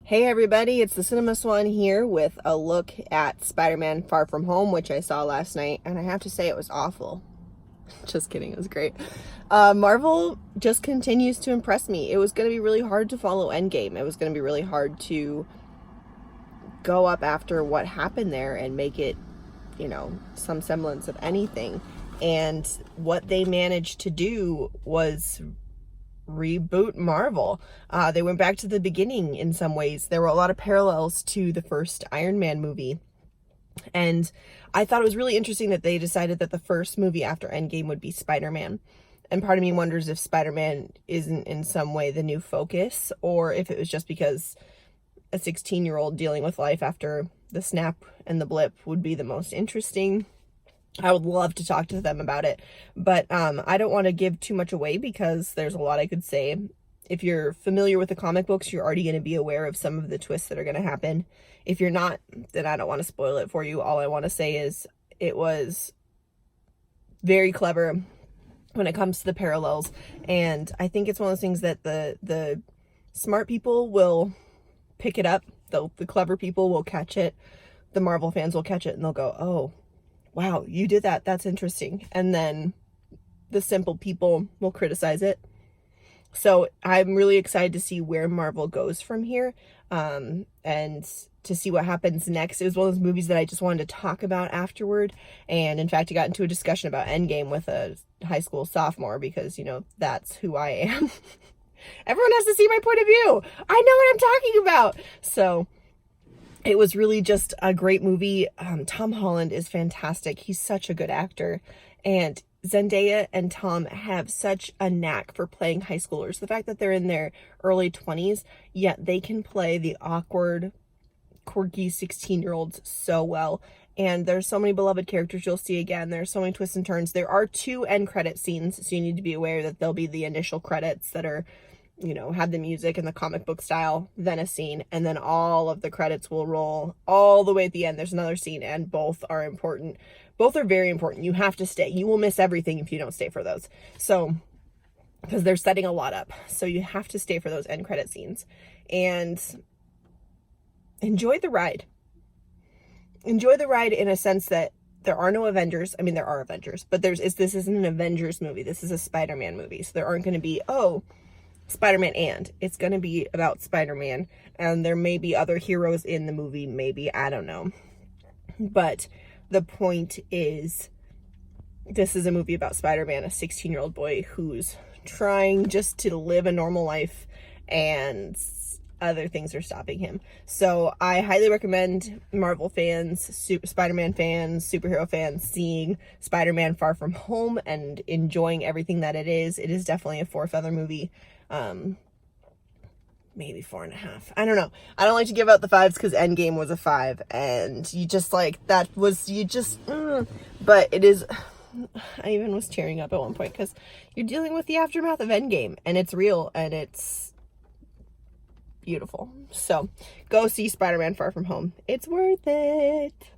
Hey everybody, it's the Cinemaswan here with a look at Spider-Man Far From Home, which I saw last night, and I have to say it was awful. Just kidding, it was great. Marvel just continues to impress me. It was going to be really hard to follow Endgame. It was going to be really hard to go up after what happened there and make it, some semblance of anything. And what they managed to do was reboot Marvel. They went back to the beginning in some ways. There were a lot of parallels to the first Iron Man movie. And I thought it was really interesting that they decided that the first movie after Endgame would be Spider-Man. And part of me wonders if Spider-Man isn't in some way the new focus, or if it was just because a 16-year-old dealing with life after the snap and the blip would be the most interesting. I would love to talk to them about it, but I don't want to give too much away because there's a lot I could say. If you're familiar with the comic books, you're already going to be aware of some of the twists that are going to happen. If you're not, then I don't want to spoil it for you. All I want to say is it was very clever when it comes to the parallels, and I think it's one of those things that the smart people will pick it up. The clever people will catch it. The Marvel fans will catch it, and they'll go, oh, wow, you did that. That's interesting. And then the simple people will criticize it. So I'm really excited to see where Marvel goes from here, and to see what happens next. It was one of those movies that I just wanted to talk about afterward. And in fact, I got into a discussion about Endgame with a high school sophomore because, that's who I am. Everyone has to see my point of view. I know what I'm talking about. So it was really just a great movie. Tom Holland is fantastic. He's such a good actor. And Zendaya and Tom have such a knack for playing high schoolers. The fact that they're in their early 20s, yet they can play the awkward, quirky 16-year-olds so well. And there's so many beloved characters you'll see again. There's so many twists and turns. There are 2 end credit scenes, so you need to be aware that there'll be the initial credits that are, have the music and the comic book style, then a scene, and then all of the credits will roll all the way at the end. There's another scene, and both are important. Both are very important. You have to stay. You will miss everything if you don't stay for those. So, because they're setting a lot up. So you have to stay for those end credit scenes. And enjoy the ride. Enjoy the ride in a sense that there are no Avengers. I mean, there are Avengers, but this isn't an Avengers movie. This is a Spider-Man movie. So there aren't going to be, Spider-Man, and it's going to be about Spider-Man, and there may be other heroes in the movie, maybe, I don't know. But the point is, this is a movie about Spider-Man, a 16-year-old boy who's trying just to live a normal life, and other things are stopping him. So I highly recommend Marvel fans, Spider-Man fans, superhero fans seeing Spider-Man Far From Home and enjoying everything that it is. It is definitely a 4-feather movie. Maybe 4.5. I don't know. I don't like to give out the 5s because Endgame was a 5, and but it is. I even was tearing up at one point because you're dealing with the aftermath of Endgame, and it's real, and it's beautiful. So go see Spider-Man Far From Home. It's worth it.